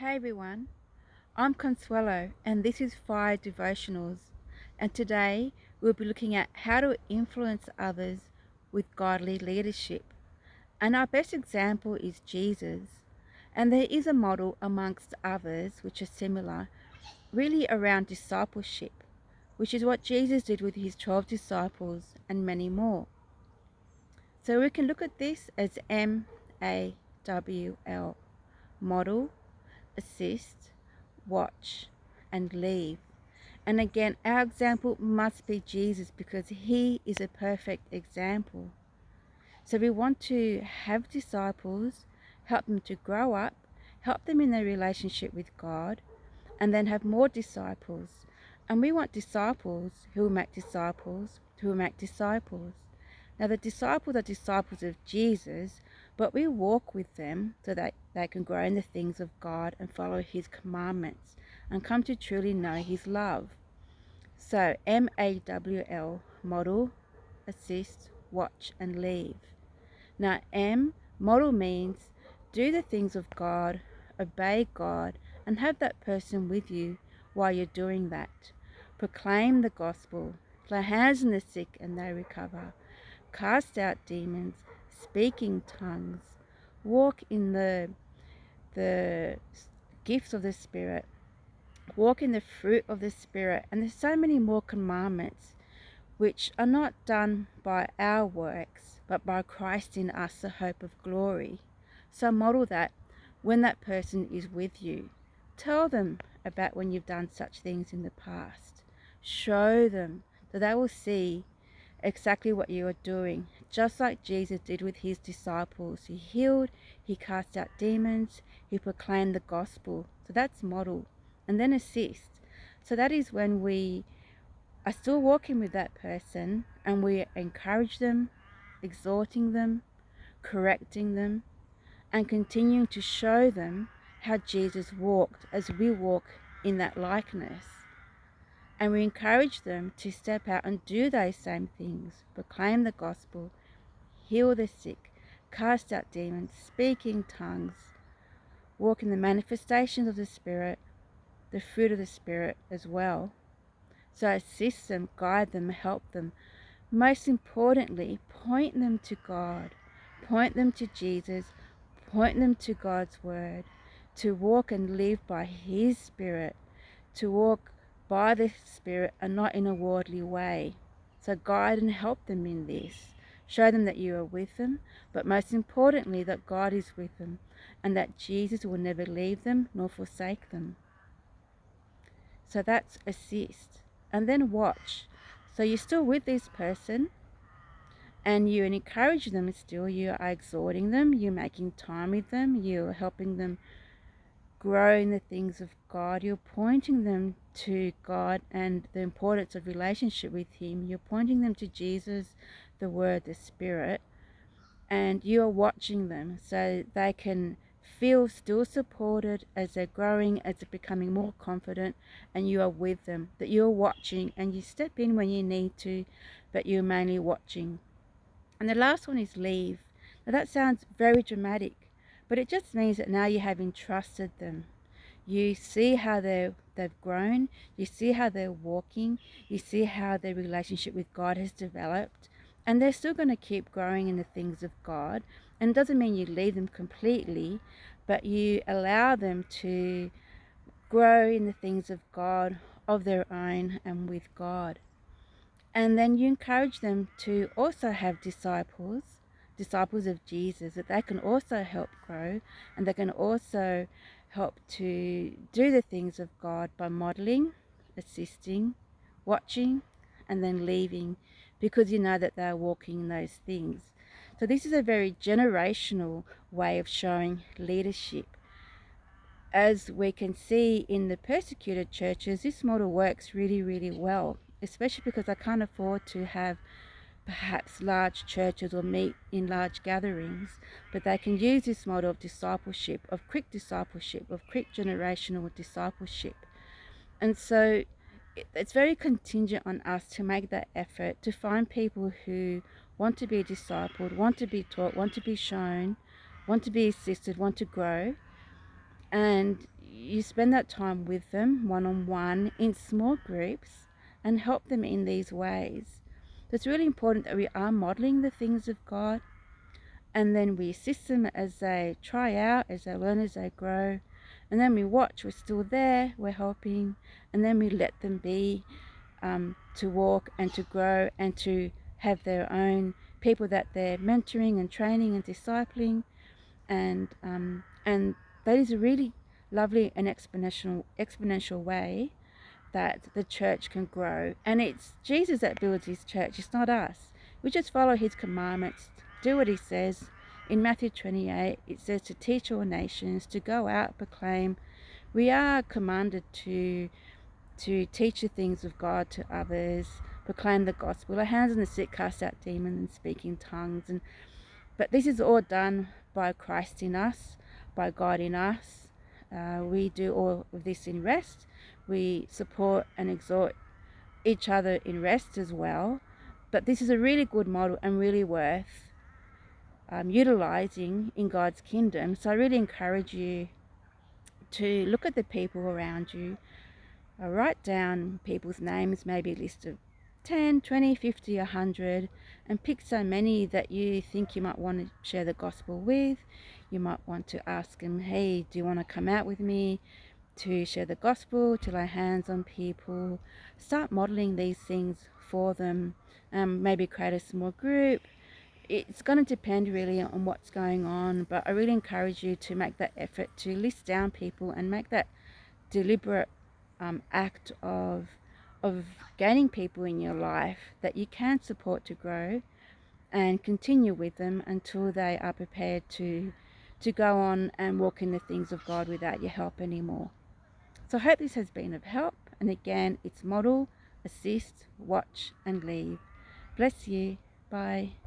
Hey everyone, I'm Consuelo and this is Fire Devotionals. And today we'll be looking at how to influence others with godly leadership. And our best example is Jesus. And there is a model amongst others which are similar, really around discipleship, which is what Jesus did with his 12 disciples and many more. So we can look at this as MAWL: model, assist, watch, and leave. And again, our example must be Jesus because he is a perfect example. So we want to have disciples, help them to grow up, help them in their relationship with God, and then have more disciples. And we want disciples who will make disciples who will make disciples. Now, the disciples are disciples of Jesus, but we walk with them so that they can grow in the things of God and follow his commandments and come to truly know his love. So, MAWL: model, assist, watch, and leave. Now, model means do the things of God, obey God, and have that person with you while you're doing that. Proclaim the gospel, lay hands on the sick and they recover, cast out demons, speaking tongues, walk in the gifts of the Spirit, walk in the fruit of the Spirit. And there's so many more commandments which are not done by our works, but by Christ in us, the hope of glory. So model that when that person is with you. Tell them about when you've done such things in the past. Show them that they will see exactly what you are doing, just like Jesus did with his disciples. He healed, he cast out demons, he proclaimed the gospel. So that's model. And then assist. So that is when we are still walking with that person and we encourage them, exhorting them, correcting them, and continuing to show them how Jesus walked as we walk in that likeness. And we encourage them to step out and do those same things, proclaim the gospel, heal the sick, cast out demons, speak in tongues, walk in the manifestations of the Spirit, the fruit of the Spirit as well. So assist them, guide them, help them. Most importantly, point them to God, point them to Jesus, point them to God's word, to walk and live by his Spirit, to walk by the Spirit and not in a worldly way. So guide and help them in this. Show them that you are with them, but most importantly that God is with them and that Jesus will never leave them nor forsake them. So that's assist. And then watch. So you're still with this person and you encourage them still. You are exhorting them, you're making time with them, you're helping them grow in the things of God. You're pointing them to God and the importance of relationship with him. You're pointing them to Jesus, the Word, the Spirit, and you're watching them so they can feel still supported as they're growing, as they're becoming more confident, and you are with them, that you're watching and you step in when you need to, but you're mainly watching. And the last one is leave. Now that sounds very dramatic, but it just means that now you have entrusted them. You see how they've grown, you see how they're walking, you see how their relationship with God has developed, and they're still going to keep growing in the things of God. And it doesn't mean you leave them completely, but you allow them to grow in the things of God of their own and with God. And then you encourage them to also have disciples of Jesus, that they can also help grow and they can also help to do the things of God by modeling, assisting, watching, and then leaving, because you know that they're walking in those things. So this is a very generational way of showing leadership. As we can see in the persecuted churches, this model works really, really well, especially because I can't afford to have perhaps large churches or meet in large gatherings, but they can use this model of discipleship, of quick generational discipleship. And so it's very contingent on us to make that effort to find people who want to be discipled, want to be taught, want to be shown, want to be assisted, want to grow. And you spend that time with them one-on-one in small groups and help them in these ways. So it's really important that we are modeling the things of God, and then we assist them as they try out, as they learn, as they grow, and then we watch. We're still there, we're helping, and then we let them be, to walk and to grow and to have their own people that they're mentoring and training and discipling, and that is a really lovely and exponential way that the church can grow. And it's Jesus that builds his church, it's not us. We just follow his commandments, do what he says. In Matthew 28, it says to teach all nations, to go out, proclaim. We are commanded to teach the things of God to others, proclaim the gospel, lay hands on the sick, cast out demons, and speak in tongues. But this is all done by Christ in us, by God in us. We do all of this in rest. We support and exhort each other in rest as well. But this is a really good model and really worth utilizing in God's kingdom. So I really encourage you to look at the people around you, write down people's names, maybe a list of 10, 20, 50, 100, and pick so many that you think you might want to share the gospel with. You might want to ask them, hey, do you want to come out with me to share the gospel, to lay hands on people? Start modeling these things for them. Maybe create a small group. It's going to depend really on what's going on, but I really encourage you to make that effort to list down people and make that deliberate act of gaining people in your life that you can support to grow, and continue with them until they are prepared to go on and walk in the things of God without your help anymore. So I hope this has been of help, and again, it's model, assist, watch, and leave. Bless you. Bye.